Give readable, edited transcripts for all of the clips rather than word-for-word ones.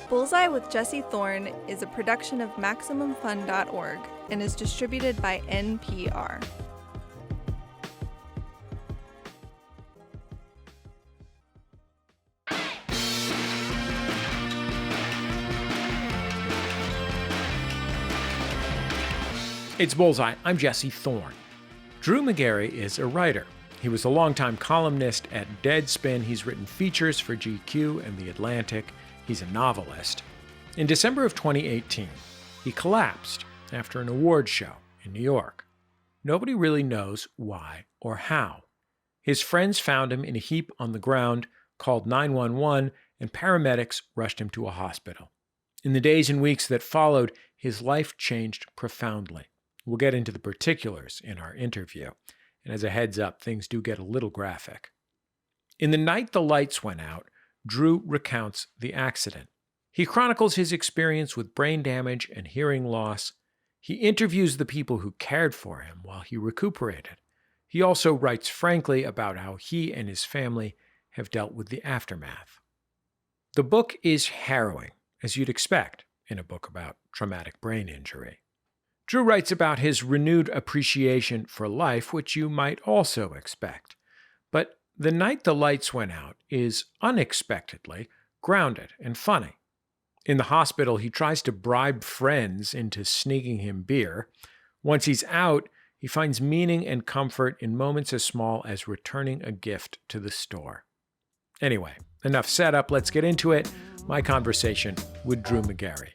Bullseye with Jesse Thorn is a production of MaximumFun.org and is distributed by NPR. It's Bullseye. I'm Jesse Thorn. Drew Magary is a writer. He was a longtime columnist at Deadspin. He's written features for GQ and The Atlantic. He's a novelist. In December of 2018, he collapsed after an awards show in New York. Nobody really knows why or how. His friends found him in a heap on the ground, called 911, and paramedics rushed him to a hospital. In the days and weeks that followed, his life changed profoundly. We'll get into the particulars in our interview. And as a heads up, things do get a little graphic. In The Night the Lights Went Out, Drew recounts the accident. He chronicles his experience with brain damage and hearing loss. He interviews the people who cared for him while he recuperated. He also writes frankly about how he and his family have dealt with the aftermath. The book is harrowing, as you'd expect in a book about traumatic brain injury. Drew writes about his renewed appreciation for life, which you might also expect. But The Night the Lights Went Out is unexpectedly grounded and funny. In the hospital, he tries to bribe friends into sneaking him beer. Once he's out, he finds meaning and comfort in moments as small as returning a gift to the store. Anyway, enough setup. Let's get into it. My conversation with Drew Magary.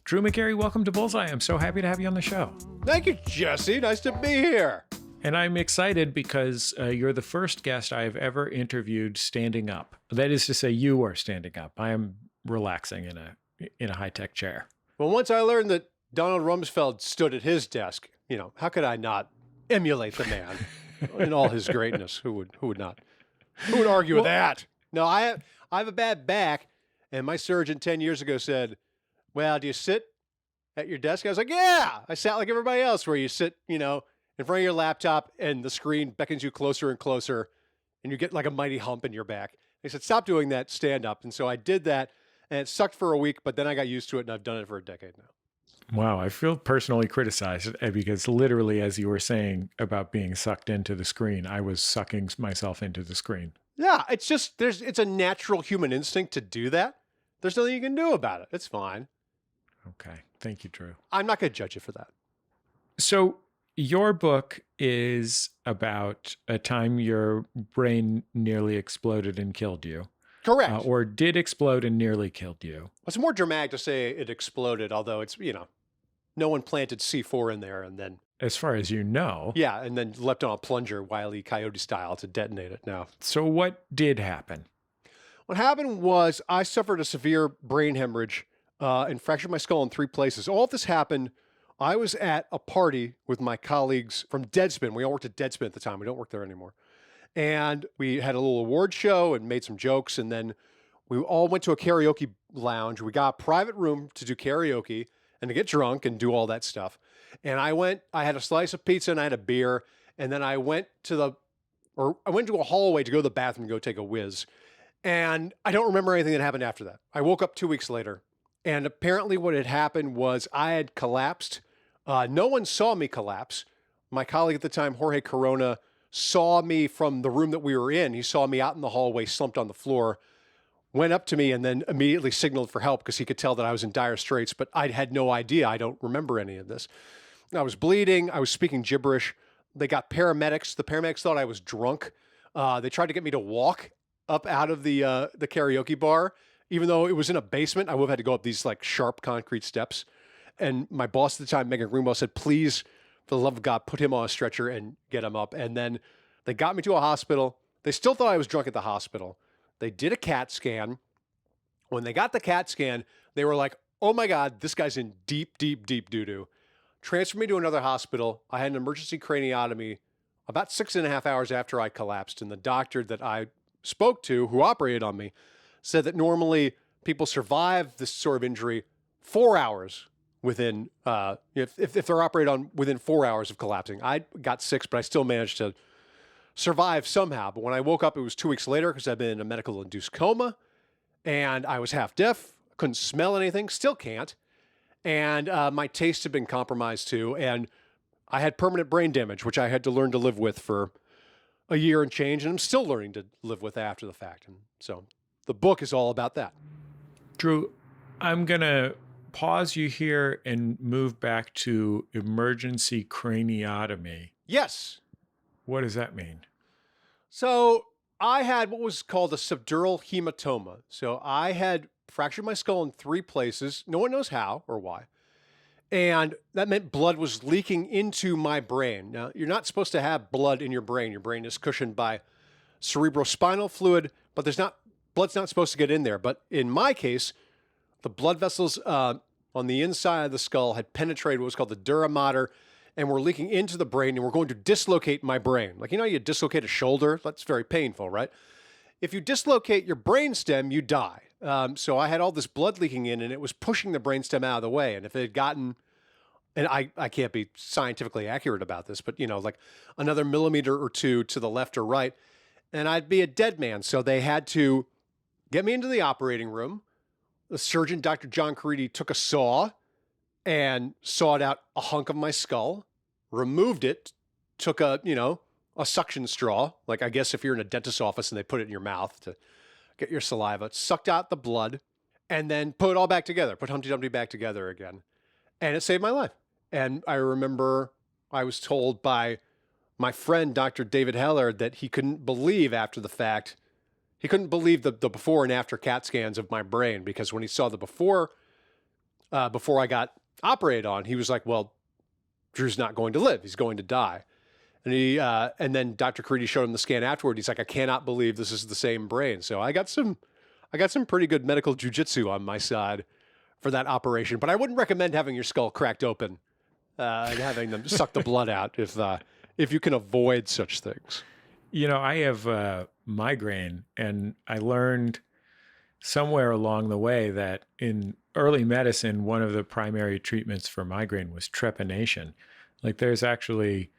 Drew Magary, welcome to Bullseye. I'm so happy to have you on the show. Thank you, Jesse. Nice to be here. And I'm excited because you're the first guest I have ever interviewed standing up. That is to say, you are standing up. I am relaxing in a high-tech chair. Well, once I learned that Donald Rumsfeld stood at his desk, how could I not emulate the man in all his greatness? Who would not? Who would argue with that? No, I have a bad back, and my surgeon 10 years ago said, well, do you sit at your desk? I was like, yeah. I sat like everybody else, where you sit, in front of your laptop and the screen beckons you closer and closer and you get like a mighty hump in your back. They said, stop doing that, stand up. And so I did that, and it sucked for a week, but then I got used to it, and I've done it for a decade now. Wow, I feel personally criticized because literally, as you were saying about being sucked into the screen, I was sucking myself into the screen. Yeah, it's a natural human instinct to do that. There's nothing you can do about it. It's fine. Okay. Thank you, Drew. I'm not going to judge you for that. So your book is about a time your brain nearly exploded and killed you. Correct. Or did explode and nearly killed you. It's more dramatic to say it exploded, although it's, no one planted C4 in there and then... As far as you know. Yeah, and then leapt on a plunger, Wile E. Coyote style, to detonate it now. So what did happen? What happened was I suffered a severe brain hemorrhage and fractured my skull in 3 places. All of this happened. I was at a party with my colleagues from Deadspin. We all worked at Deadspin at the time. We don't work there anymore. And we had a little award show and made some jokes. And then we all went to a karaoke lounge. We got a private room to do karaoke and to get drunk and do all that stuff. And I had a slice of pizza and I had a beer. And then I went to a hallway to go to the bathroom and go take a whiz. And I don't remember anything that happened after that. I woke up 2 weeks later. And apparently what had happened was I had collapsed. No one saw me collapse. My colleague at the time, Jorge Corona, saw me from the room that we were in. He saw me out in the hallway, slumped on the floor, went up to me, and then immediately signaled for help because he could tell that I was in dire straits, but I had no idea. I don't remember any of this. I was bleeding. I was speaking gibberish. They got paramedics. The paramedics thought I was drunk. They tried to get me to walk up out of the karaoke bar. Even though it was in a basement, I would have had to go up these like sharp concrete steps. And my boss at the time, Megan Greenwell, said, please, for the love of God, put him on a stretcher and get him up. And then they got me to a hospital. They still thought I was drunk at the hospital. They did a CAT scan. When they got the CAT scan, they were like, oh my God, this guy's in deep, deep, deep doo-doo. Transferred me to another hospital. I had an emergency craniotomy about 6.5 hours after I collapsed. And the doctor that I spoke to, who operated on me, said that normally people survive this sort of injury 4 hours within, if they're operated on within 4 hours of collapsing. I got 6, but I still managed to survive somehow. But when I woke up, it was 2 weeks later because I'd been in a medical induced coma and I was half deaf, couldn't smell anything, still can't. And my taste had been compromised too. And I had permanent brain damage, which I had to learn to live with for a year and change. And I'm still learning to live with after the fact. And so the book is all about that. Drew, I'm going to pause you here and move back to emergency craniotomy. Yes. What does that mean? So I had what was called a subdural hematoma. So I had fractured my skull in 3 places. No one knows how or why. And that meant blood was leaking into my brain. Now, you're not supposed to have blood in your brain. Your brain is cushioned by cerebrospinal fluid, but blood's not supposed to get in there. But in my case, the blood vessels on the inside of the skull had penetrated what was called the dura mater and were leaking into the brain and were going to dislocate my brain. Like, you dislocate a shoulder. That's very painful, right? If you dislocate your brainstem, you die. So I had all this blood leaking in and it was pushing the brainstem out of the way. And if it had gotten, and I can't be scientifically accurate about this, but like another millimeter or 2 to the left or right, and I'd be a dead man. So they had to get me into the operating room. The surgeon, Dr. John Caridi, took a saw and sawed out a hunk of my skull, removed it, took a suction straw, like I guess if you're in a dentist's office and they put it in your mouth to get your saliva, sucked out the blood, and then put it all back together, put Humpty Dumpty back together again. And it saved my life. And I remember I was told by my friend, Dr. David Heller, that he couldn't believe after the fact, he couldn't believe the before and after CAT scans of my brain, because when he saw the before I got operated on, he was like, well, Drew's not going to live. He's going to die. And and then Dr. Caridi showed him the scan afterward. He's like, I cannot believe this is the same brain. So I got some pretty good medical jujitsu on my side for that operation. But I wouldn't recommend having your skull cracked open and having them suck the blood out if you can avoid such things. I have migraine, and I learned somewhere along the way that in early medicine, one of the primary treatments for migraine was trepanation. Like there's actually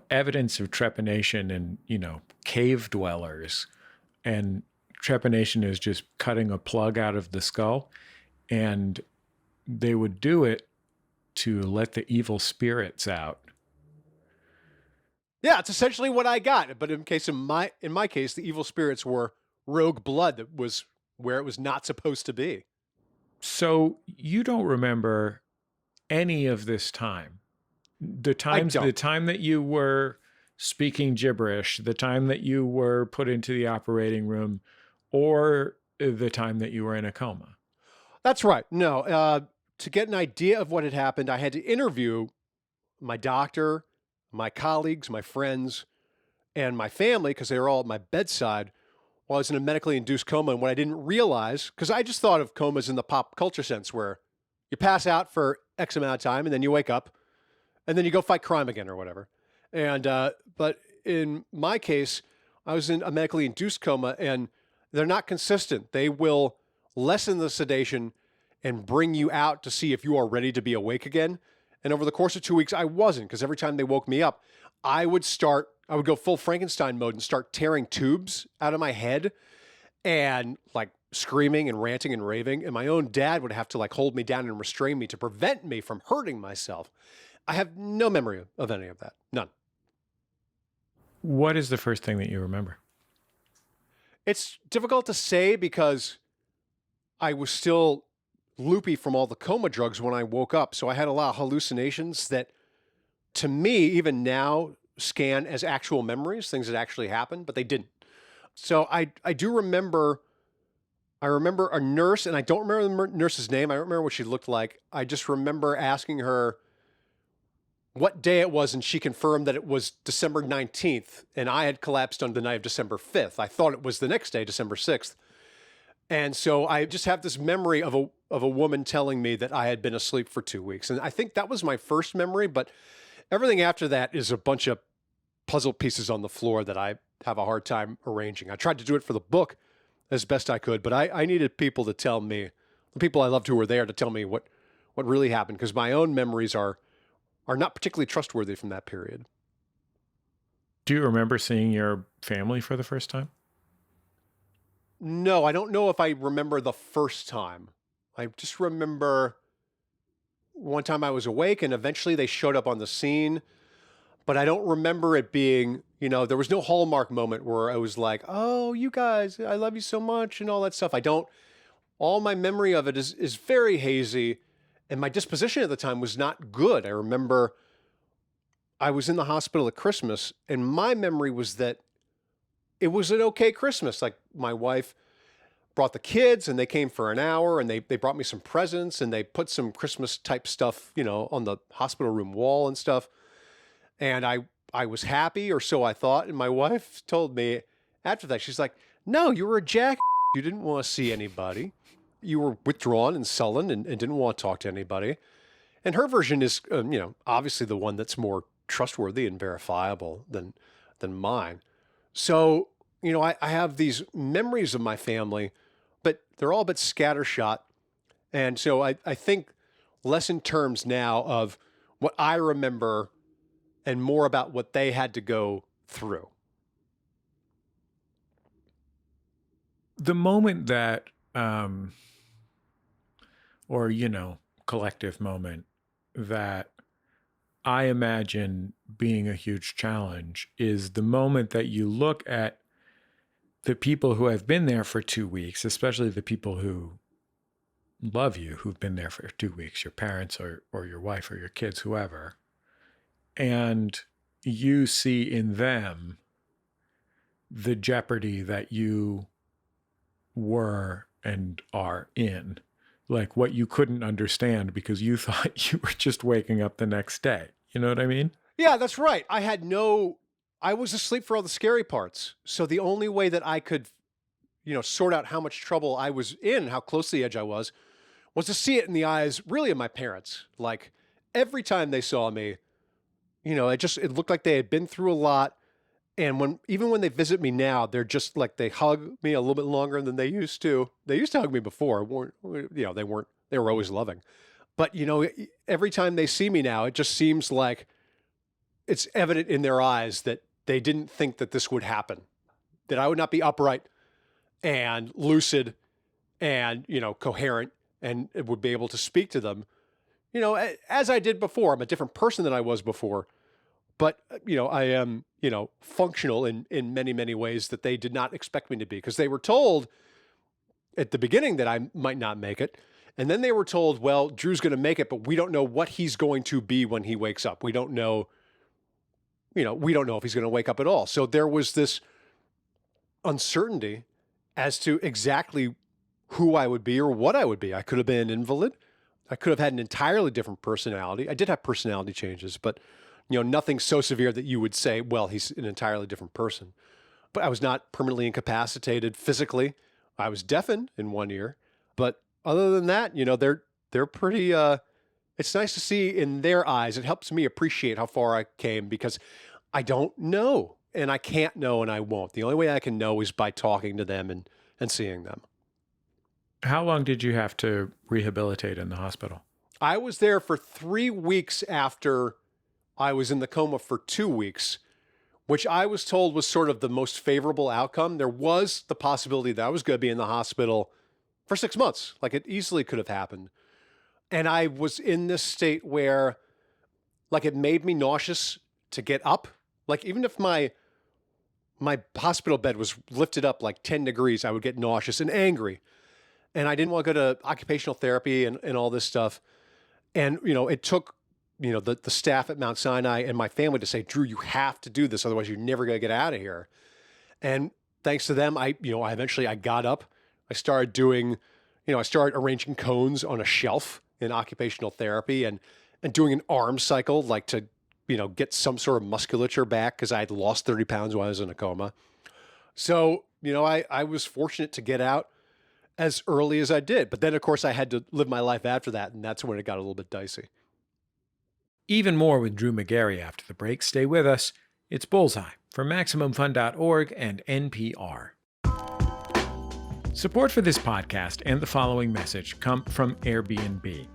evidence of trepanation in, cave dwellers. And trepanation is just cutting a plug out of the skull. And they would do it to let the evil spirits out. Yeah, it's essentially what I got. But in my case, the evil spirits were rogue blood that was where it was not supposed to be. So you don't remember any of this time? The time that you were speaking gibberish, the time that you were put into the operating room, or the time that you were in a coma? That's right. No, to get an idea of what had happened, I had to interview my doctor, my colleagues, my friends, and my family, because they were all at my bedside while I was in a medically induced coma. And what I didn't realize, because I just thought of comas in the pop culture sense, where you pass out for X amount of time and then you wake up and then you go fight crime again or whatever. And but in my case, I was in a medically induced coma, and they're not consistent. They will lessen the sedation and bring you out to see if you are ready to be awake again. And over the course of 2 weeks, I wasn't, because every time they woke me up, I would go full Frankenstein mode and start tearing tubes out of my head and like screaming and ranting and raving. And my own dad would have to like hold me down and restrain me to prevent me from hurting myself. I have no memory of any of that. None. What is the first thing that you remember? It's difficult to say because I was still loopy from all the coma drugs when I woke up. So I had a lot of hallucinations that, to me, even now, scan as actual memories, things that actually happened, but they didn't. So I do remember, I remember a nurse, and I don't remember the nurse's name. I don't remember what she looked like. I just remember asking her what day it was, and she confirmed that it was December 19th, and I had collapsed on the night of December 5th. I thought it was the next day, December 6th. And so I just have this memory of a woman telling me that I had been asleep for 2 weeks. And I think that was my first memory, but everything after that is a bunch of puzzle pieces on the floor that I have a hard time arranging. I tried to do it for the book as best I could, but I needed people to tell me, the people I loved who were there, to tell me what really happened, because my own memories are not particularly trustworthy from that period. Do you remember seeing your family for the first time? No, I don't know if I remember the first time. I just remember one time I was awake and eventually they showed up on the scene, but I don't remember it being, there was no hallmark moment where I was like, oh, you guys, I love you so much and all that stuff. All my memory of it is very hazy, and my disposition at the time was not good. I remember I was in the hospital at Christmas, and my memory was that it was an okay Christmas. Like, my wife brought the kids, and they came for an hour, and they brought me some presents, and they put some Christmas type stuff, on the hospital room wall and stuff. And I was happy, or so I thought. And my wife told me after that, she's like, no, you were a jack. You didn't want to see anybody. You were withdrawn and sullen and didn't want to talk to anybody. And her version is, obviously the one that's more trustworthy and verifiable than mine. So, I have these memories of my family, but they're all a bit scattershot. And so I think less in terms now of what I remember and more about what they had to go through. The moment that, collective moment that I imagine being a huge challenge is the moment that you look at the people who have been there for 2 weeks, especially the people who love you, who've been there for 2 weeks, your parents or your wife or your kids, whoever, and you see in them the jeopardy that you were and are in, like what you couldn't understand because you thought you were just waking up the next day. You know what I mean? Yeah, that's right. I was asleep for all the scary parts. So the only way that I could, sort out how much trouble I was in, how close to the edge I was to see it in the eyes, really, of my parents. Like, every time they saw me, it looked like they had been through a lot. And even when they visit me now, they're just like, they hug me a little bit longer than they used to. They used to hug me before. They were always loving. But, every time they see me now, it just seems like it's evident in their eyes that they didn't think that this would happen, that I would not be upright and lucid and, coherent and would be able to speak to them, as I did before. I'm a different person than I was before. But, I am, functional in many, many ways that they did not expect me to be, because they were told at the beginning that I might not make it. And then they were told, well, Drew's going to make it, but we don't know what he's going to be when he wakes up. We don't know, we don't know if he's going to wake up at all. So there was this uncertainty as to exactly who I would be or what I would be. I could have been an invalid. I could have had an entirely different personality. I did have personality changes, but nothing so severe that you would say, well, he's an entirely different person. But I was not permanently incapacitated physically. I was deafened in one ear. But other than that, they're pretty, it's nice to see in their eyes. It helps me appreciate how far I came, because I don't know, and I can't know, and I won't. The only way I can know is by talking to them and seeing them. How long did you have to rehabilitate in the hospital? I was there for 3 weeks after I was in the coma for 2 weeks, which I was told was sort of the most favorable outcome. There was the possibility that I was going to be in the hospital for 6 months. Like, it easily could have happened. And I was in this state where, like, it made me nauseous to get up. Like, even if my hospital bed was lifted up like 10 degrees, I would get nauseous and angry. And I didn't want to go to occupational therapy and all this stuff. And, it took, the staff at Mount Sinai and my family to say, Drew, you have to do this. Otherwise, you're never going to get out of here. And thanks to them, I eventually got up. I started doing, I started arranging cones on a shelf in occupational therapy and doing an arm cycle, like to, get some sort of musculature back, because I had lost 30 pounds while I was in a coma. So, I was fortunate to get out as early as I did. But then, of course, I had to live my life after that, and that's when it got a little bit dicey. Even more with Drew Magary after the break. Stay with us. It's Bullseye from MaximumFun.org and NPR. Support for this podcast and the following message come from Airbnb.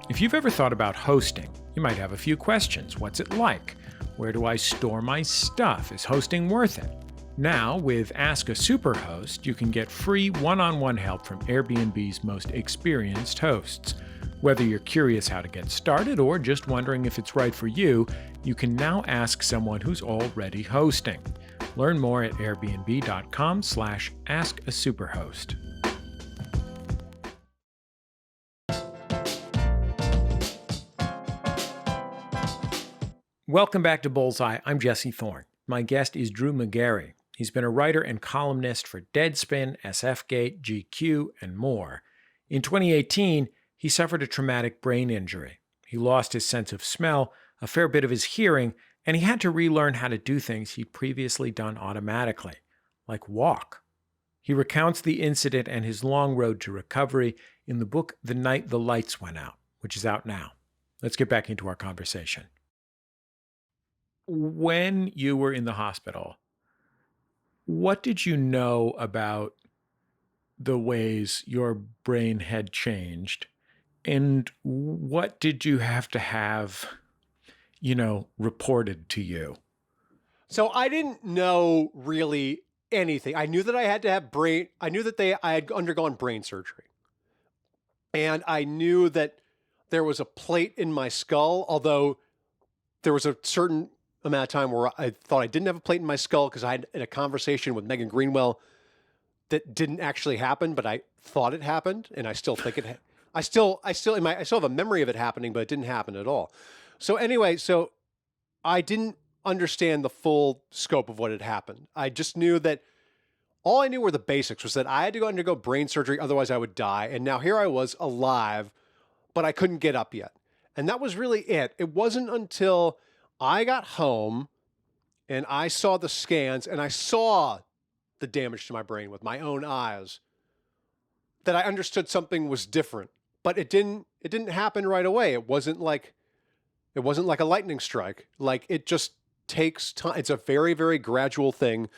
If you've ever thought about hosting, you might have a few questions. What's it like? Where do I store my stuff? Is hosting worth it? Now, with Ask a Superhost, you can get free one-on-one help from Airbnb's most experienced hosts. Whether you're curious how to get started or just wondering if it's right for you, you can now ask someone who's already hosting. Learn more at airbnb.com/askasuperhost. Welcome back to Bullseye. I'm Jesse Thorn. My guest is Drew Magary. He's been a writer and columnist for Deadspin, SFgate, GQ, and more. In 2018, he suffered a traumatic brain injury. He lost his sense of smell, a fair bit of his hearing, and he had to relearn how to do things he'd previously done automatically, like walk. He recounts the incident and his long road to recovery in the book The Night the Lights Went Out, which is out now. Let's get back into our conversation. When you were in the hospital, what did you know about the ways your brain had changed? And what did you have, reported to you? So I didn't know really anything. I knew that I had to have I knew that I had undergone brain surgery. And I knew that there was a plate in my skull, although there was a certain amount of time where I thought I didn't have a plate in my skull because I had a conversation with Megan Greenwell that didn't actually happen, but I thought it happened, and I still think it. I still have a memory of it happening, but it didn't happen at all. So anyway, I didn't understand the full scope of what had happened. I just knew that all I knew were the basics. Was that I had to go undergo brain surgery, otherwise I would die. And now here I was alive, but I couldn't get up yet, and that was really it. It wasn't until I got home and I saw the scans and I saw the damage to my brain with my own eyes that I understood something was different. But it didn't happen right away. It wasn't like a lightning strike. Like, it just takes time. It's a very, very gradual thing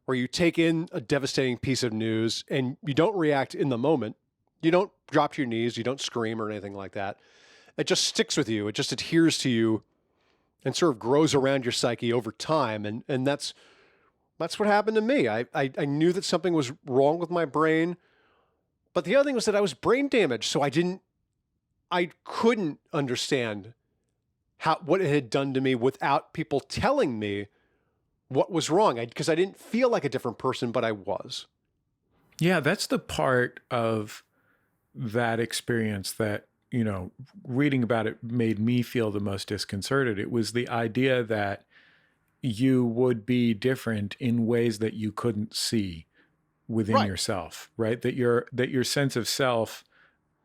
where you take in a devastating piece of news and you don't react in the moment. You don't drop to your knees, you don't scream or anything like that. It just sticks with you. It just adheres to you and sort of grows around your psyche over time. And that's what happened to me. I knew that something was wrong with my brain, but the other thing was that I was brain damaged. So I couldn't understand what it had done to me without people telling me what was wrong. Because I didn't feel like a different person, but I was. Yeah, that's the part of that experience that, reading about it made me feel the most disconcerted. It was the idea that you would be different in ways that you couldn't see within yourself, right? That your sense of self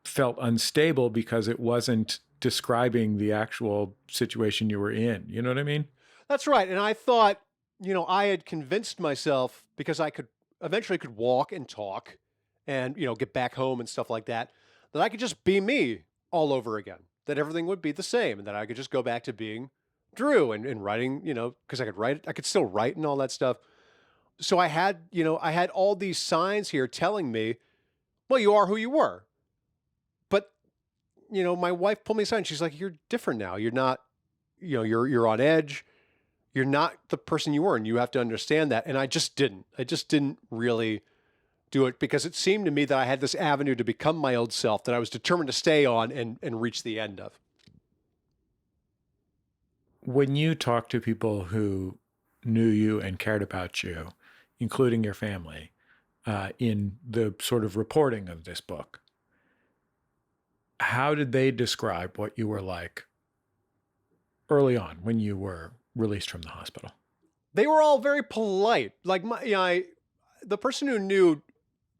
felt unstable because it wasn't describing the actual situation you were in. You know what I mean? That's right. And I thought, I had convinced myself, because I could walk and talk and, get back home and stuff like that I could just be me all over again, that everything would be the same, and that I could just go back to being Drew and writing, because I could still write and all that stuff. So I had all these signs here telling me, well, you are who you were. But, my wife pulled me aside. She's like, you're different now. You're not, you're on edge. You're not the person you were, and you have to understand that. And I just didn't really do it, because it seemed to me that I had this avenue to become my old self that I was determined to stay on and reach the end of. When you talk to people who knew you and cared about you, including your family, in the sort of reporting of this book, how did they describe what you were like early on when you were released from the hospital? They were all very polite. Like, the person who knew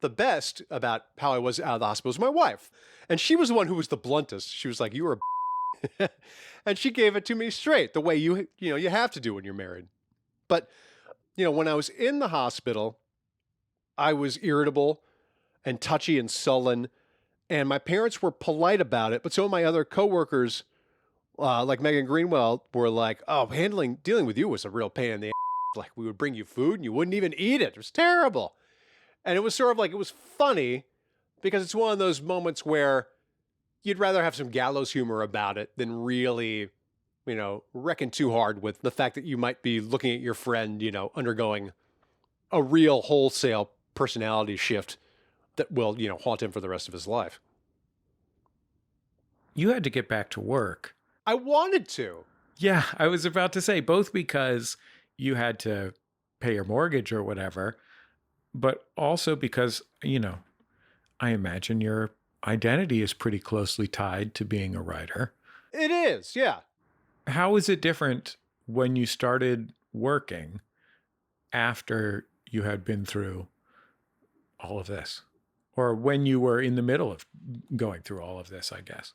the best about how I was out of the hospital was my wife. And she was the one who was the bluntest. She was like, you were a and she gave it to me straight, the way you have to do when you're married. But, when I was in the hospital, I was irritable and touchy and sullen, and my parents were polite about it. But some of my other coworkers, like Megan Greenwell, were like, oh, dealing with you was a real pain in the ass. Like, we would bring you food and you wouldn't even eat it. It was terrible. And it was sort of like, it was funny because it's one of those moments where you'd rather have some gallows humor about it than really reckon too hard with the fact that you might be looking at your friend, undergoing a real wholesale personality shift that will, haunt him for the rest of his life. You had to get back to work. I wanted to. Yeah, I was about to say, both because you had to pay your mortgage or whatever, but also because, I imagine your identity is pretty closely tied to being a writer. It is, yeah. How is it different when you started working after you had been through all of this? Or when you were in the middle of going through all of this, I guess?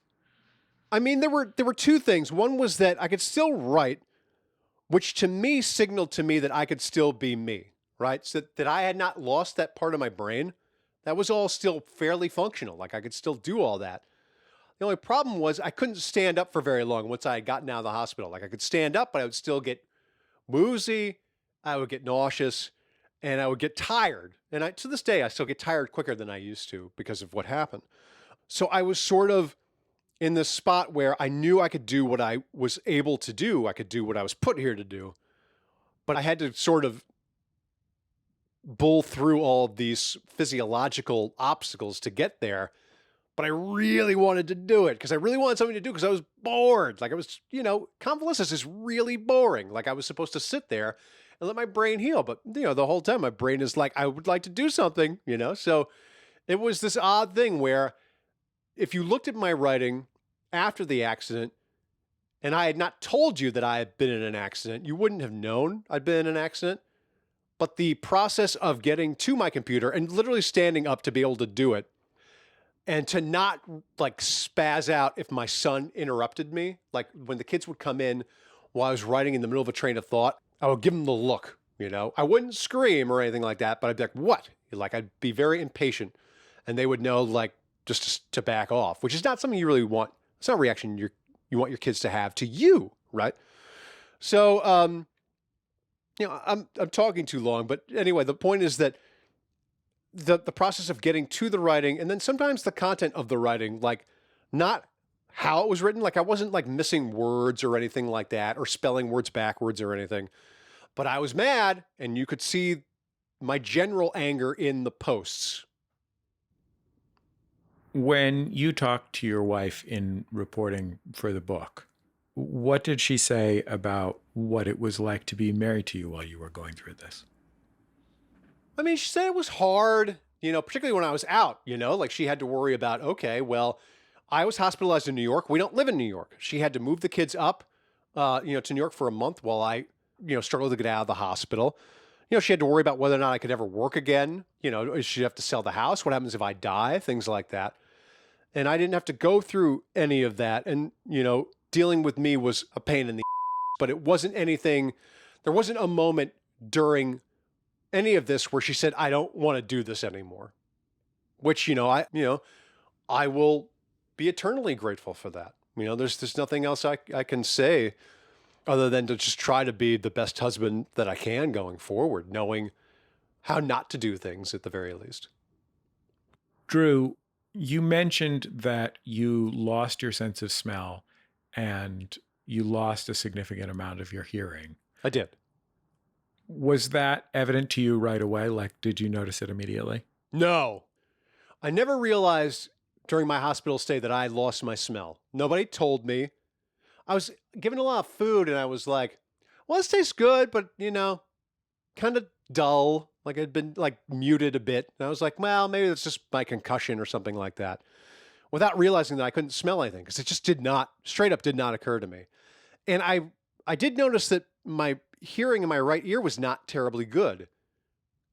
I mean, there were two things. One was that I could still write, which to me signaled to me that I could still be me, right? So that I had not lost that part of my brain. That was all still fairly functional. Like I could still do all that. The only problem was I couldn't stand up for very long once I had gotten out of the hospital. Like I could stand up, but I would still get woozy, I would get nauseous, and I would get tired. And to this day, I still get tired quicker than I used to because of what happened. So I was sort of in this spot where I knew I could do what I was able to do. I could do what I was put here to do. But I had to sort of bull through all of these physiological obstacles to get there. But I really wanted to do it because I really wanted something to do because I was bored. Like I was, convalescence is really boring. Like I was supposed to sit there and let my brain heal. But, the whole time my brain is like, I would like to do something, So it was this odd thing where if you looked at my writing after the accident and I had not told you that I had been in an accident, you wouldn't have known I'd been in an accident. But the process of getting to my computer and literally standing up to be able to do it, and to not like spaz out if my son interrupted me, like when the kids would come in while I was writing in the middle of a train of thought, I would give them the look, I wouldn't scream or anything like that, but I'd be like, what? Like I'd be very impatient and they would know like just to back off, which is not something you really want. It's not a reaction you want your kids to have to you, right? So, I'm talking too long, but anyway, the point is that the process of getting to the writing and then sometimes the content of the writing, like not how it was written. Like I wasn't like missing words or anything like that or spelling words backwards or anything, but I was mad and you could see my general anger in the posts. When you talked to your wife in reporting for the book, what did she say about what it was like to be married to you while you were going through this? I mean, she said it was hard, particularly when I was out, like she had to worry about, okay, well, I was hospitalized in New York. We don't live in New York. She had to move the kids up, to New York for a month while I, struggled to get out of the hospital. She had to worry about whether or not I could ever work again. She'd have to sell the house. What happens if I die? Things like that. And I didn't have to go through any of that. And, dealing with me was a pain in the but it wasn't anything. There wasn't a moment during any of this where she said, I don't want to do this anymore, which, I will be eternally grateful for that. There's nothing else I can say other than to just try to be the best husband that I can going forward, knowing how not to do things at the very least. Drew, you mentioned that you lost your sense of smell and you lost a significant amount of your hearing. I did. Was that evident to you right away? Like, did you notice it immediately? No. I never realized during my hospital stay that I lost my smell. Nobody told me. I was given a lot of food and I was like, well, this tastes good, but, kind of dull. Like I'd been like muted a bit. And I was like, well, maybe it's just my concussion or something like that. Without realizing that I couldn't smell anything because it just straight up did not occur to me. And I did notice that my hearing in my right ear was not terribly good.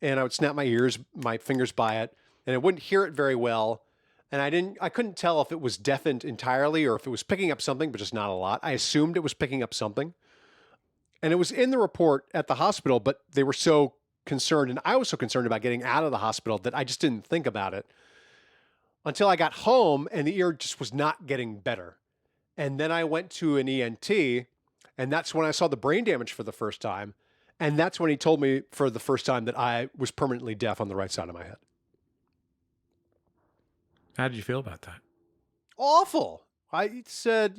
And I would snap my fingers by it, and I wouldn't hear it very well. And I couldn't tell if it was deafened entirely or if it was picking up something, but just not a lot. I assumed it was picking up something. And it was in the report at the hospital, but they were so concerned, and I was so concerned about getting out of the hospital that I just didn't think about it until I got home and the ear just was not getting better. And then I went to an ENT, and that's when I saw the brain damage for the first time. And that's when he told me for the first time that I was permanently deaf on the right side of my head. How did you feel about that? Awful. I said,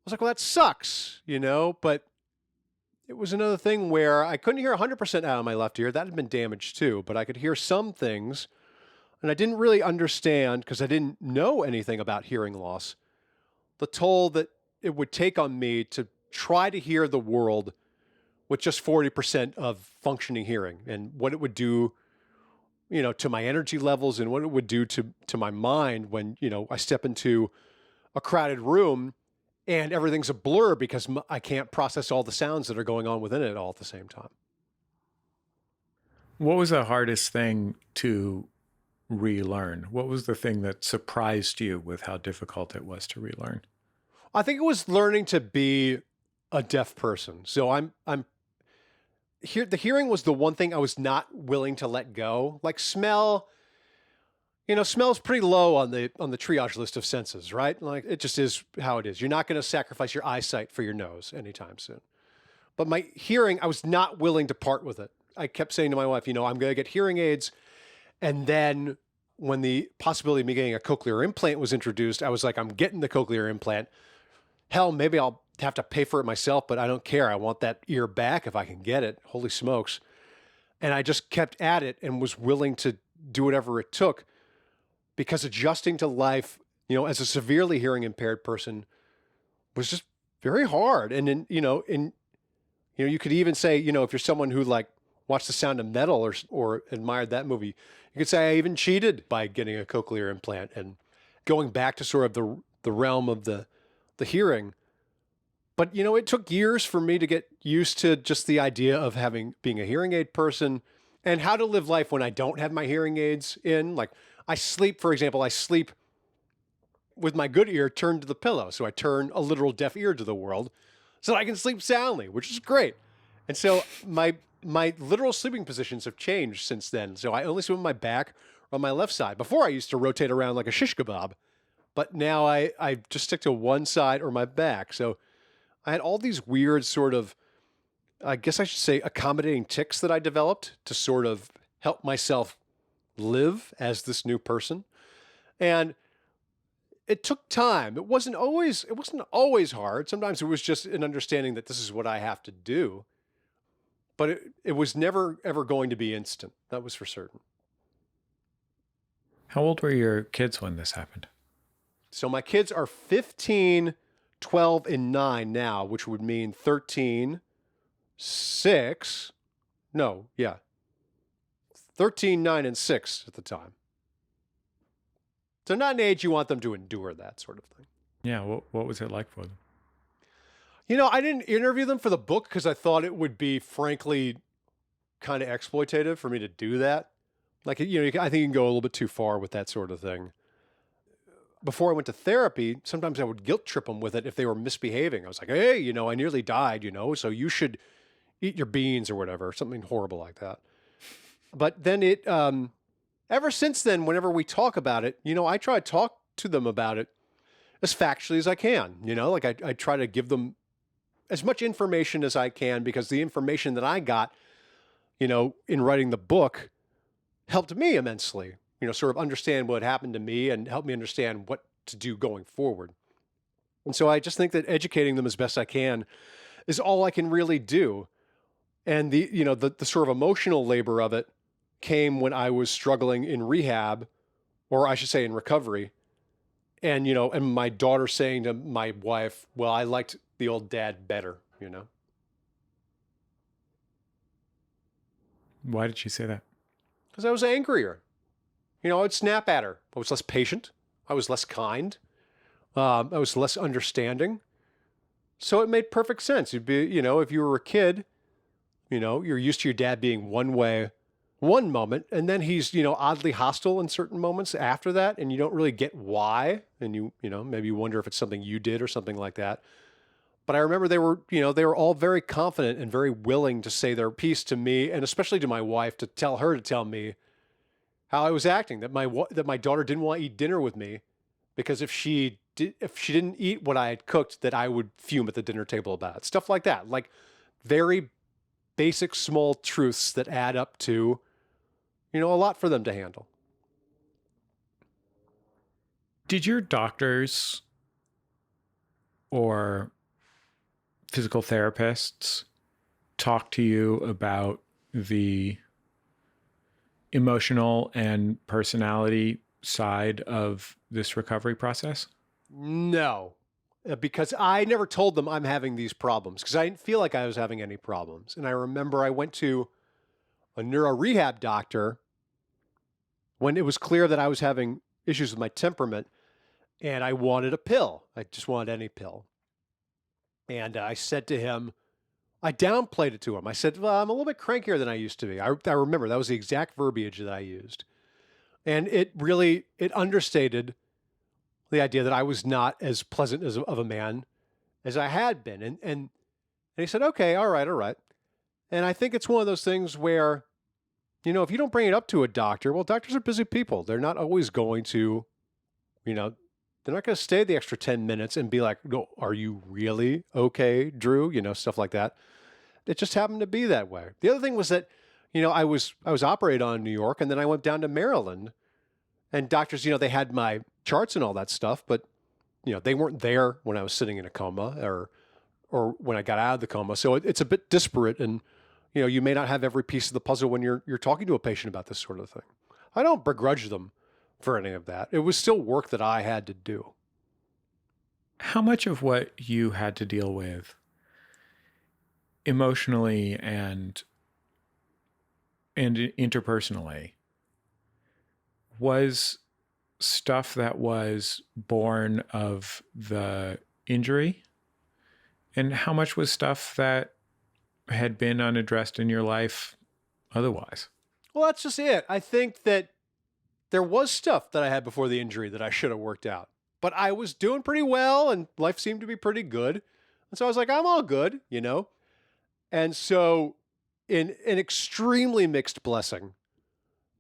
was like, well, that sucks, but it was another thing where I couldn't hear 100% out of my left ear. That had been damaged too, but I could hear some things, and I didn't really understand, because I didn't know anything about hearing loss, the toll that it would take on me to try to hear the world with just 40% of functioning hearing, and what it would do, to my energy levels, and what it would do to my mind when, I step into a crowded room and everything's a blur because I can't process all the sounds that are going on within it all at the same time. What was the hardest thing to relearn? What was the thing that surprised you with how difficult it was to relearn? I think it was learning to be a deaf person. So I'm here. The hearing was the one thing I was not willing to let go. Like smell, smell's pretty low on the triage list of senses, right? Like it just is how it is. You're not going to sacrifice your eyesight for your nose anytime soon. But my hearing, I was not willing to part with it. I kept saying to my wife, I'm going to get hearing aids. And then when the possibility of me getting a cochlear implant was introduced, I was like, I'm getting the cochlear implant. Hell, maybe I'll have to pay for it myself, but I don't care. I want that ear back if I can get it. Holy smokes. And I just kept at it and was willing to do whatever it took, because adjusting to life, as a severely hearing impaired person was just very hard. And then, you could even say, if you're someone who like watched The Sound of Metal or admired that movie, you could say I even cheated by getting a cochlear implant and going back to sort of the realm of the hearing. But, it took years for me to get used to just the idea of being a hearing aid person and how to live life when I don't have my hearing aids in. Like I sleep, for example, with my good ear turned to the pillow. So I turn a literal deaf ear to the world so that I can sleep soundly, which is great. And so my literal sleeping positions have changed since then. So I only sleep on my back or on my left side. Before I used to rotate around like a shish kebab, but now I just stick to one side or my back. So I had all these weird sort of, I guess I should say, accommodating tics that I developed to sort of help myself live as this new person. And it took time. It wasn't always hard. Sometimes it was just an understanding that this is what I have to do. But it was never, ever going to be instant. That was for certain. How old were your kids when this happened? So my kids are 15, 12, and 9 now, which would mean 13, 6. No, yeah. 13, 9, and 6 at the time. So not an age you want them to endure that sort of thing. Yeah, what was it like for them? I didn't interview them for the book because I thought it would be, frankly, kind of exploitative for me to do that. Like, I think you can go a little bit too far with that sort of thing. Before I went to therapy, sometimes I would guilt trip them with it if they were misbehaving. I was like, hey, I nearly died, so you should eat your beans or whatever, something horrible like that. But then ever since then, whenever we talk about it, I try to talk to them about it as factually as I can, like I try to give them as much information as I can, because the information that I got, in writing the book helped me immensely, sort of understand what happened to me and help me understand what to do going forward. And so I just think that educating them as best I can is all I can really do. And the sort of emotional labor of it came when I was struggling in rehab, or I should say in recovery. And, and my daughter saying to my wife, well, I liked the old dad better, Why did she say that? Because I was angrier. I would snap at her. I was less patient. I was less kind. I was less understanding. So it made perfect sense. You'd be, if you were a kid, you're used to your dad being one way one moment, and then he's, oddly hostile in certain moments after that, and you don't really get why. And maybe you wonder if it's something you did or something like that. But I remember they were all very confident and very willing to say their piece to me, and especially to my wife, to tell me how I was acting, that my daughter didn't want to eat dinner with me because if she didn't eat what I had cooked, that I would fume at the dinner table about it. Stuff like that. Like very basic small truths that add up to, a lot for them to handle. Did your doctors or physical therapists talk to you about the emotional and personality side of this recovery process? No, because I never told them I'm having these problems because I didn't feel like I was having any problems. And I remember I went to a neuro rehab doctor when it was clear that I was having issues with my temperament and I wanted a pill. I just wanted any pill. And I said to him, I downplayed it to him. I said, well, I'm a little bit crankier than I used to be. I remember that was the exact verbiage that I used. And it understated the idea that I was not as pleasant of a man as I had been. And he said, okay, all right. And I think it's one of those things where, if you don't bring it up to a doctor, well, doctors are busy people. They're not always going to, they're not going to stay the extra 10 minutes and be like, no, are you really okay, Drew? Stuff like that. It just happened to be that way. The other thing was that, I was operated on in New York, and then I went down to Maryland, and doctors, they had my charts and all that stuff, but, they weren't there when I was sitting in a coma or when I got out of the coma. So it's a bit disparate, and, you may not have every piece of the puzzle when you're talking to a patient about this sort of thing. I don't begrudge them for any of that. It was still work that I had to do. How much of what you had to deal with emotionally and interpersonally was stuff that was born of the injury? And how much was stuff that had been unaddressed in your life otherwise? Well, that's just it. I think that there was stuff that I had before the injury that I should have worked out, but I was doing pretty well and life seemed to be pretty good. And so I was like, I'm all good, And so in an extremely mixed blessing,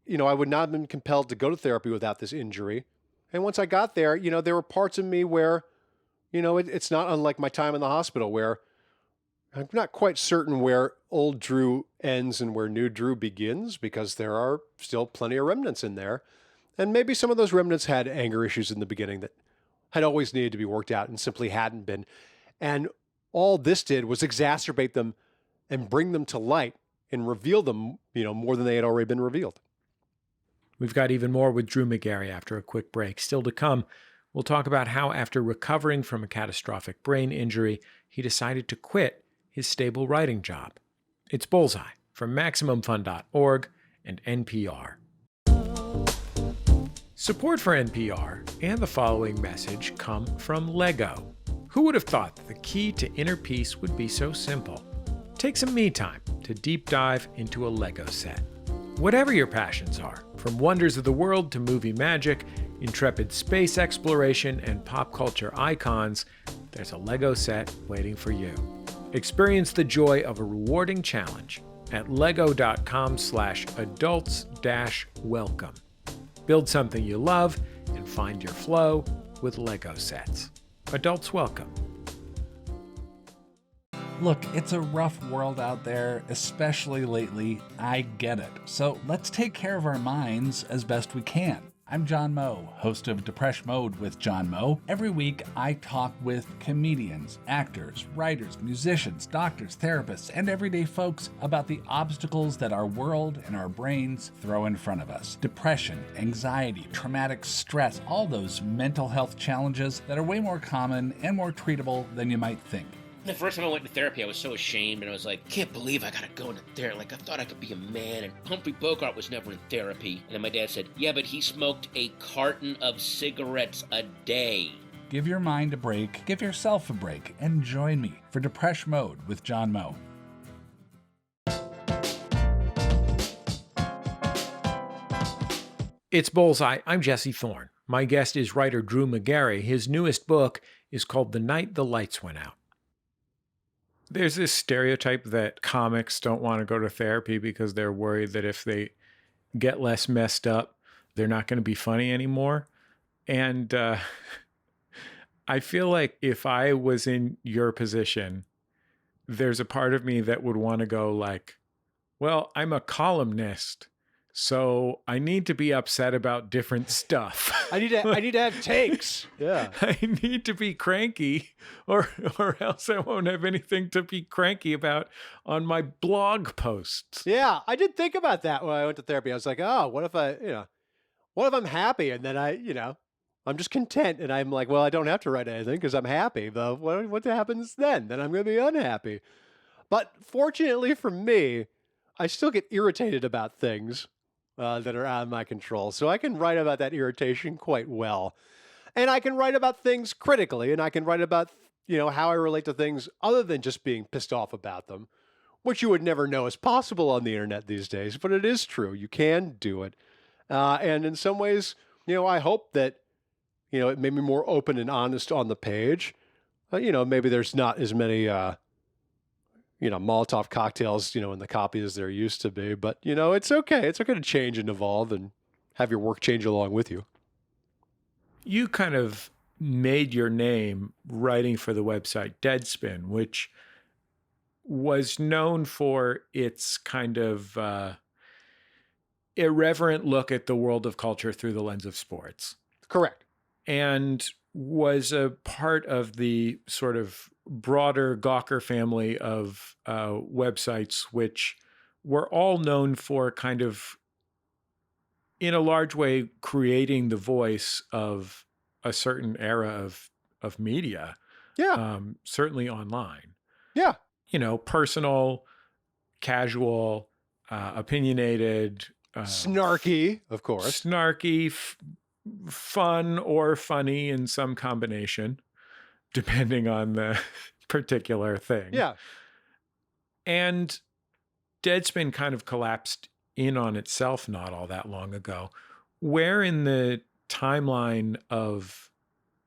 I would not have been compelled to go to therapy without this injury. And once I got there, there were parts of me where, it's not unlike my time in the hospital where I'm not quite certain where old Drew ends and where new Drew begins because there are still plenty of remnants in there. And maybe some of those remnants had anger issues in the beginning that had always needed to be worked out and simply hadn't been. And all this did was exacerbate them and bring them to light and reveal them, more than they had already been revealed. We've got even more with Drew Magary after a quick break. Still to come, we'll talk about how after recovering from a catastrophic brain injury, he decided to quit his stable writing job. It's Bullseye from MaximumFun.org and NPR. Support for NPR and the following message come from Lego. Who would have thought that the key to inner peace would be so simple? Take some me time to deep dive into a Lego set. Whatever your passions are, from wonders of the world to movie magic, intrepid space exploration, and pop culture icons, there's a Lego set waiting for you. Experience the joy of a rewarding challenge at lego.com/adults-welcome. Build something you love and find your flow with Lego sets. Adults welcome. Look, it's a rough world out there, especially lately. I get it. So let's take care of our minds as best we can. I'm John Moe, host of Depeche Mode with John Moe. Every week, I talk with comedians, actors, writers, musicians, doctors, therapists, and everyday folks about the obstacles that our world and our brains throw in front of us. Depression, anxiety, traumatic stress, all those mental health challenges that are way more common and more treatable than you might think. The first time I went to therapy, I was so ashamed, and I was like, can't believe I gotta go into therapy. Like, I thought I could be a man, and Humphrey Bogart was never in therapy. And then my dad said, yeah, but he smoked a carton of cigarettes a day. Give your mind a break, give yourself a break, and join me for Depeche Mode with John Moe. It's Bullseye. I'm Jesse Thorn. My guest is writer Drew Magary. His newest book is called The Night the Lights Went Out. There's this stereotype that comics don't want to go to therapy because they're worried that if they get less messed up, they're not going to be funny anymore. And I feel like if I was in your position, there's a part of me that would want to go like, well, I'm a columnist, so I need to be upset about different stuff. I need to have takes. Yeah. I need to be cranky or else I won't have anything to be cranky about on my blog posts. Yeah, I did think about that when I went to therapy. I was like, oh, what if what if I'm happy and then I'm just content and I'm like, well, I don't have to write anything because I'm happy. But what happens then? Then I'm going to be unhappy. But fortunately for me, I still get irritated about things that are out of my control. So I can write about that irritation quite well. And I can write about things critically, and I can write about, how I relate to things other than just being pissed off about them, which you would never know is possible on the internet these days, but it is true. You can do it. And in some ways, I hope that, it made me more open and honest on the page. Maybe there's not as many, Molotov cocktails, in the copy as there used to be. But, it's okay. It's okay to change and evolve and have your work change along with you. You kind of made your name writing for the website Deadspin, which was known for its kind of irreverent look at the world of culture through the lens of sports. Correct. And was a part of the sort of broader Gawker family of websites, which were all known for kind of, in a large way, creating the voice of a certain era of media. Yeah. Certainly online. Yeah. Personal, casual, opinionated. Snarky, of course. Snarky, fun or funny in some combination, depending on the particular thing. Yeah. And Deadspin kind of collapsed in on itself not all that long ago. Where in the timeline of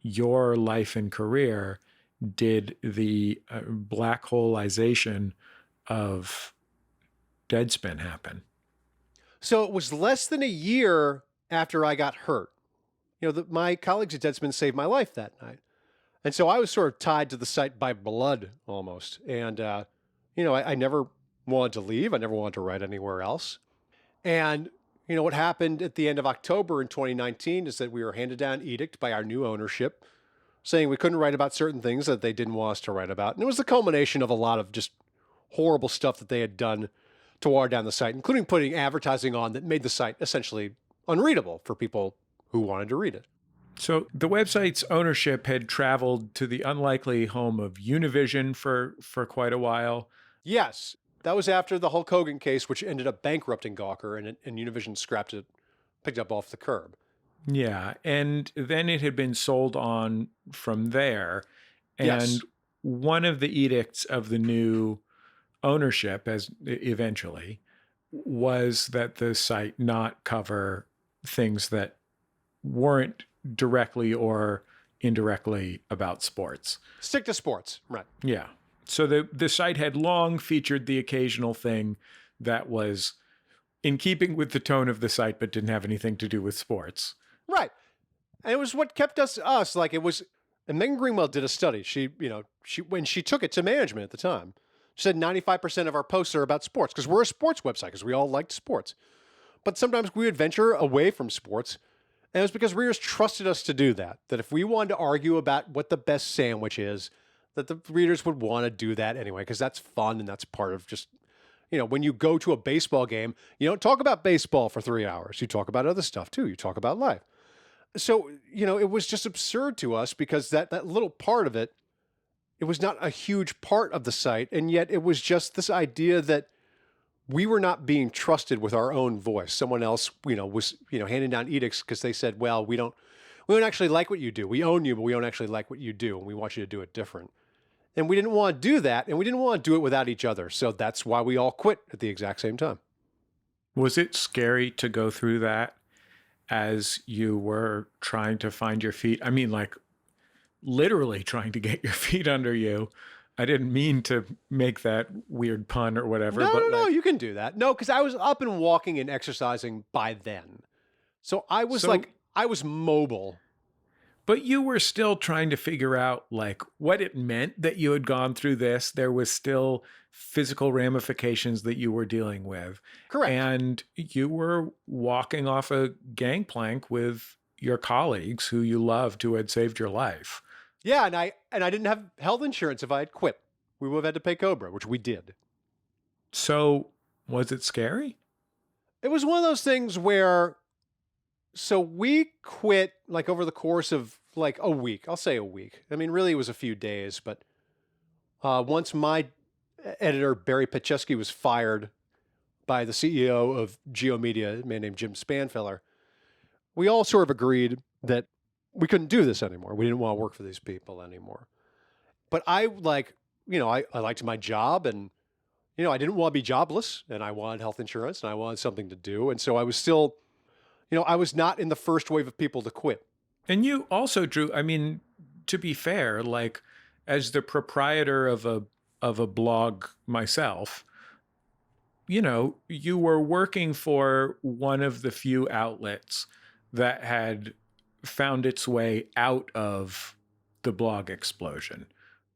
your life and career did the black holeization of Deadspin happen? So it was less than a year after I got hurt. My colleagues at Deadspin saved my life that night. And so I was sort of tied to the site by blood almost. And, I never wanted to leave. I never wanted to write anywhere else. And, what happened at the end of October in 2019 is that we were handed down an edict by our new ownership saying we couldn't write about certain things that they didn't want us to write about. And it was the culmination of a lot of just horrible stuff that they had done to water down the site, including putting advertising on that made the site essentially unreadable for people who wanted to read it. So the website's ownership had traveled to the unlikely home of Univision for quite a while. Yes, that was after the Hulk Hogan case, which ended up bankrupting Gawker, and Univision scrapped it, picked up off the curb. Yeah, and then it had been sold on from there. And Yes. one of the edicts of the new ownership, as eventually, was that the site not cover things that weren't directly or indirectly about sports. Stick to sports, right? Yeah. So the site had long featured the occasional thing that was in keeping with the tone of the site, but didn't have anything to do with sports. Right. And it was what kept us. Like it was, and Megan Greenwell did a study. She when she took it to management at the time, she said 95% of our posts are about sports because we're a sports website because we all liked sports. But sometimes we would venture away from sports. And it was because readers trusted us to do that. That if we wanted to argue about what the best sandwich is, that the readers would want to do that anyway, because that's fun and that's part of just, when you go to a baseball game, you don't talk about baseball for 3 hours. You talk about other stuff too. You talk about life. So, it was just absurd to us because that little part of it, it was not a huge part of the site. And yet it was just this idea that we were not being trusted with our own voice. Someone else, was, handing down edicts because they said, well, we don't actually like what you do. We own you, but we don't actually like what you do. And we want you to do it different. And we didn't want to do that. And we didn't want to do it without each other. So that's why we all quit at the exact same time. Was it scary to go through that as you were trying to find your feet? I mean, like literally trying to get your feet under you. I didn't mean to make that weird pun or whatever. No, you can do that. No, because I was up and walking and exercising by then. So I was I was mobile. But you were still trying to figure out like what it meant that you had gone through this. There was still physical ramifications that you were dealing with. Correct. And you were walking off a gangplank with your colleagues who you loved who had saved your life. Yeah, and I didn't have health insurance if I had quit. We would have had to pay Cobra, which we did. So was it scary? It was one of those things where, so we quit like over the course of like a week. I'll say a week. I mean, really it was a few days, but once my editor, Barry Petchesky, was fired by the CEO of GeoMedia, a man named Jim Spanfeller, we all sort of agreed that we couldn't do this anymore. We didn't want to work for these people anymore. But I liked my job, and, I didn't want to be jobless, and I wanted health insurance, and I wanted something to do. And so I was still, I was not in the first wave of people to quit. And you also, Drew, I mean, to be fair, like as the proprietor of a blog myself, you were working for one of the few outlets that had found its way out of the blog explosion,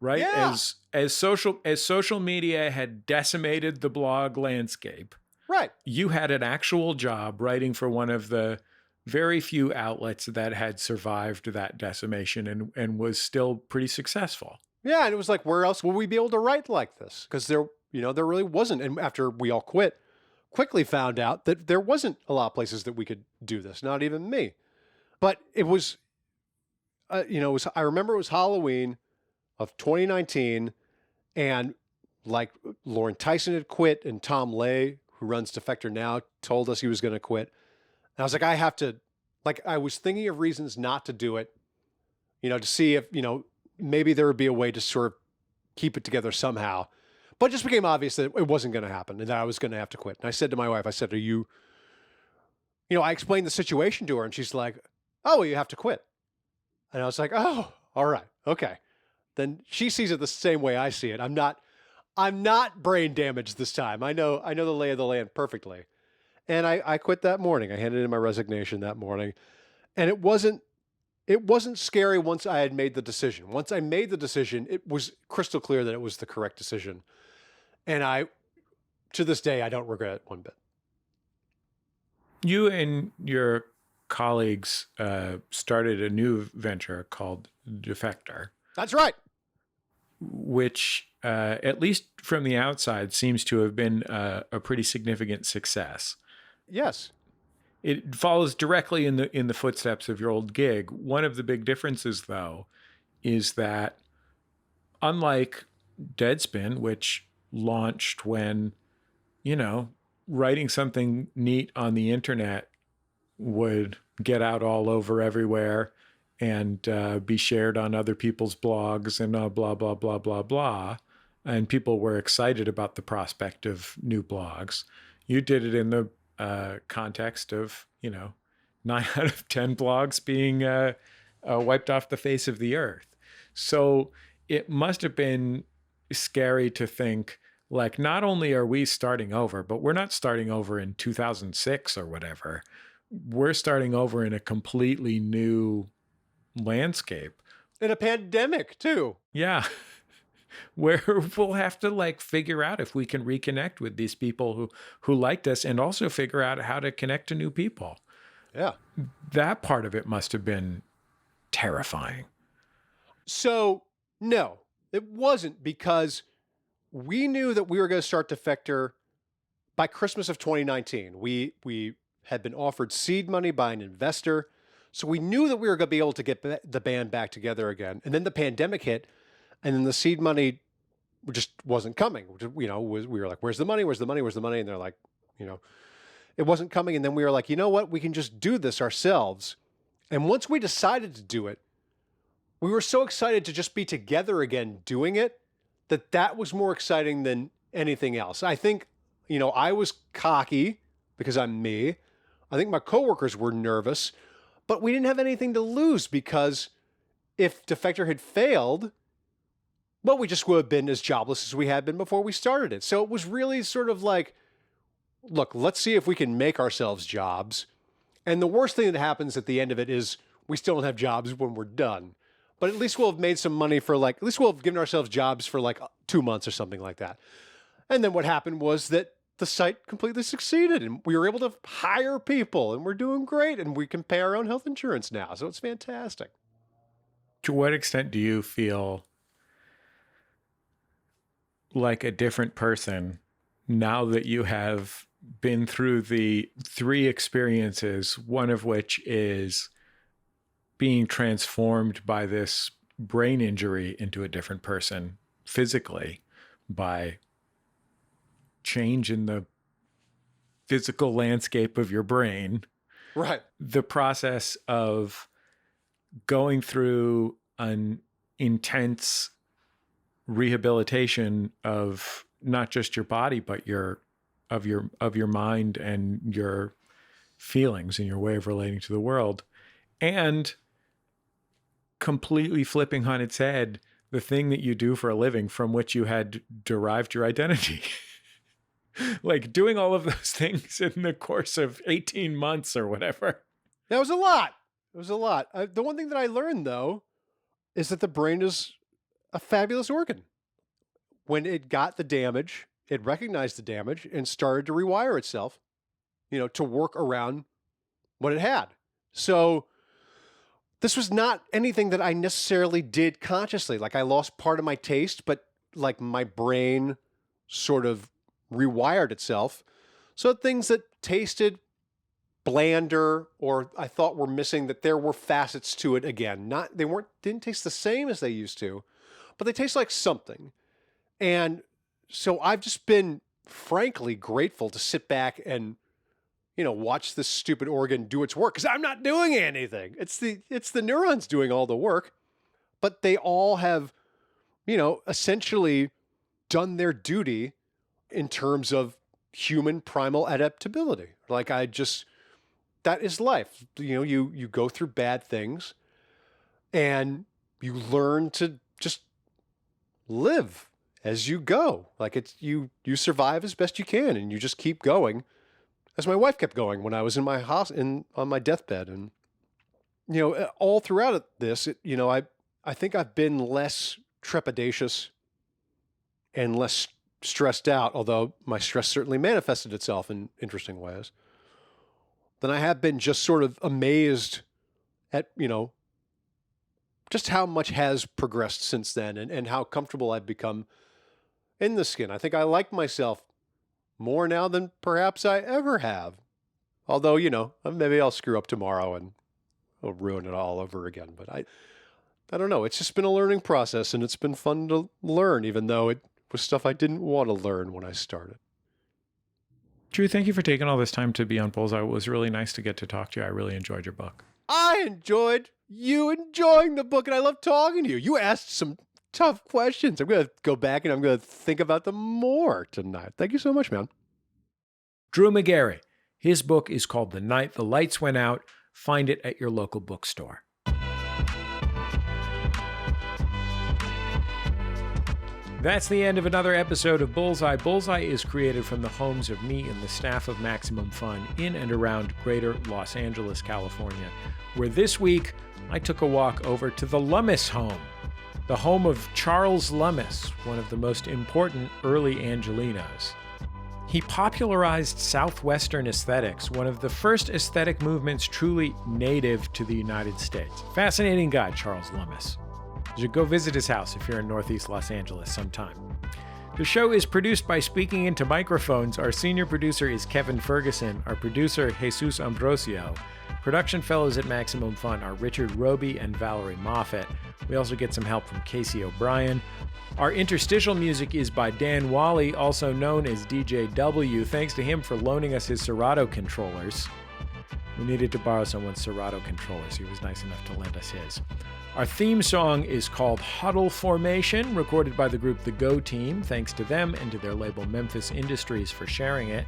right? Yeah. As social media had decimated the blog landscape, right? You had an actual job writing for one of the very few outlets that had survived that decimation and was still pretty successful. Yeah, and it was like, where else will we be able to write like this? Because there really wasn't. And after we all quit, quickly found out that there wasn't a lot of places that we could do this, not even me. But it was, I remember it was Halloween of 2019, and like Lauren Tyson had quit, and Tom Lay, who runs Defector now, told us he was going to quit. And I was like, I have to, I was thinking of reasons not to do it, to see if, maybe there would be a way to sort of keep it together somehow. But it just became obvious that it wasn't going to happen and that I was going to have to quit. And I said to my wife, are you, I explained the situation to her, and she's like, oh, well, you have to quit. And I was like, oh, all right. Okay. Then she sees it the same way I see it. I'm not brain damaged this time. I know the lay of the land perfectly. And I quit that morning. I handed in my resignation that morning. And it wasn't scary once I had made the decision. Once I made the decision, it was crystal clear that it was the correct decision. And to this day, I don't regret it one bit. You and your colleagues started a new venture called Defector. That's right. Which, at least from the outside, seems to have been a pretty significant success. Yes. It follows directly in the footsteps of your old gig. One of the big differences, though, is that unlike Deadspin, which launched when, writing something neat on the internet would get out all over everywhere and be shared on other people's blogs and blah, blah, blah, blah, blah. And people were excited about the prospect of new blogs. You did it in the context of, 9 out of 10 blogs being wiped off the face of the earth. So it must have been scary to think, like, not only are we starting over, but we're not starting over in 2006 or whatever. We're starting over in a completely new landscape. In a pandemic, too. Yeah. Where we'll have to figure out if we can reconnect with these people who liked us, and also figure out how to connect to new people. Yeah. That part of it must have been terrifying. So, no, it wasn't, because we knew that we were going to start Defector by Christmas of 2019. We had been offered seed money by an investor. So we knew that we were going to be able to get the band back together again. And then the pandemic hit. And then the seed money just wasn't coming. We were like, where's the money? Where's the money? Where's the money? And they're like, it wasn't coming. And then we were like, you know what? We can just do this ourselves. And once we decided to do it, we were so excited to just be together again doing it, that was more exciting than anything else. I think, I was cocky because I'm me. I think my coworkers were nervous, but we didn't have anything to lose, because if Defector had failed, well, we just would have been as jobless as we had been before we started it. So it was really sort of like, look, let's see if we can make ourselves jobs. And the worst thing that happens at the end of it is we still don't have jobs when we're done. But at least we'll have made some money for at least we'll have given ourselves jobs for 2 months or something like that. And then what happened was that the site completely succeeded, and we were able to hire people, and we're doing great, and we can pay our own health insurance now. So it's fantastic. To what extent do you feel like a different person now that you have been through the 3 experiences, one of which is being transformed by this brain injury into a different person physically by change in the physical landscape of your brain? Right. The process of going through an intense rehabilitation of not just your body, but of your mind and your feelings and your way of relating to the world, and completely flipping on its head the thing that you do for a living from which you had derived your identity. Like doing all of those things in the course of 18 months or whatever. That was a lot. It was a lot. The one thing that I learned, though, is that the brain is a fabulous organ. When it got the damage, it recognized the damage and started to rewire itself, to work around what it had. So this was not anything that I necessarily did consciously. Like I lost part of my taste, but like my brain sort of rewired itself. So things that tasted blander or I thought were missing, that there were facets to it again. Didn't taste the same as they used to, but they taste like something. And so I've just been frankly grateful to sit back and, watch this stupid organ do its work, because I'm not doing anything. It's the neurons doing all the work, but they all have, essentially done their duty in terms of human primal adaptability. Like that is life. You go through bad things and you learn to just live as you go. Like you survive as best you can, and you just keep going, as my wife kept going when I was in my house on my deathbed. And all throughout this, I think I've been less trepidatious and less stressed out, although my stress certainly manifested itself in interesting ways, than I have been just sort of amazed at, just how much has progressed since then, and how comfortable I've become in the skin. I think I like myself more now than perhaps I ever have. Although, maybe I'll screw up tomorrow and I'll ruin it all over again. But I don't know. It's just been a learning process, and it's been fun to learn, even though it was stuff I didn't want to learn when I started. Drew, thank you for taking all this time to be on Bullseye. It was really nice to get to talk to you. I really enjoyed your book. I enjoyed you enjoying the book, and I love talking to you. You asked some tough questions. I'm going to go back and I'm going to think about them more tonight. Thank you so much, man. Drew Magary. His book is called The Night the Lights Went Out. Find it at your local bookstore. That's the end of another episode of Bullseye. Bullseye is created from the homes of me and the staff of Maximum Fun in and around greater Los Angeles, California, where this week I took a walk over to the Lummis home, the home of Charles Lummis, one of the most important early Angelenos. He popularized Southwestern aesthetics, one of the first aesthetic movements truly native to the United States. Fascinating guy, Charles Lummis. You should go visit his house if you're in Northeast Los Angeles sometime. The show is produced by Speaking Into Microphones. Our senior producer is Kevin Ferguson. Our producer, Jesus Ambrosio. Production fellows at Maximum Fun are Richard Roby and Valerie Moffat. We also get some help from Casey O'Brien. Our interstitial music is by Dan Wally, also known as DJ W. Thanks to him for loaning us his Serato controllers. We needed to borrow someone's Serato controllers. He was nice enough to lend us his. Our theme song is called Huddle Formation, recorded by the group The Go Team. Thanks to them and to their label Memphis Industries for sharing it.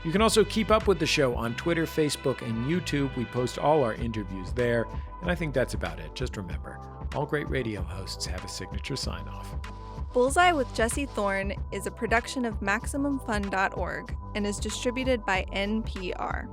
You can also keep up with the show on Twitter, Facebook, and YouTube. We post all our interviews there, and I think that's about it. Just remember, all great radio hosts have a signature sign-off. Bullseye with Jesse Thorn is a production of MaximumFun.org and is distributed by NPR.